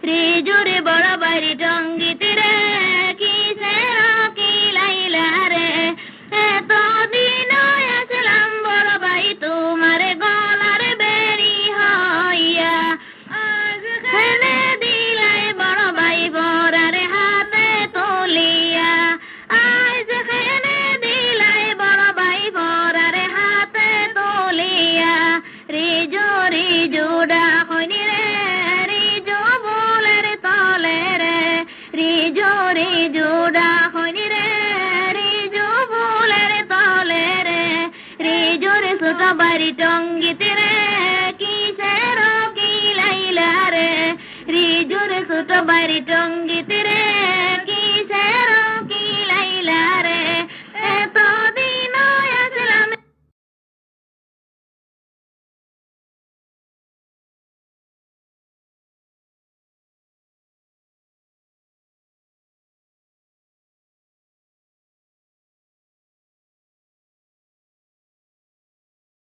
রিজুরে বড় বাড়ি টঙ্গিতে রে কিসের কি লাইলা রে এতদিন আসলাম বড় ভাই তোমার গলার বেরি হইয়া আজ খেলে দিলাই বড় ভাই বরার হাতে তুলিয়া আজ খেলে দিলাই বড় ভাই বরার হাতে তুলিয়া রিজু রিজু ডাকনি রে রিজু বুলের তলে রে রিজু রিজু ডাকনি রে রিজু বুলের তলে রে রিজুর ছোট বাড়ি টঙ্গিতে রে কিসের কি লাইলা রে রিজুর ছোট বাড়ি টঙ্গিতে রে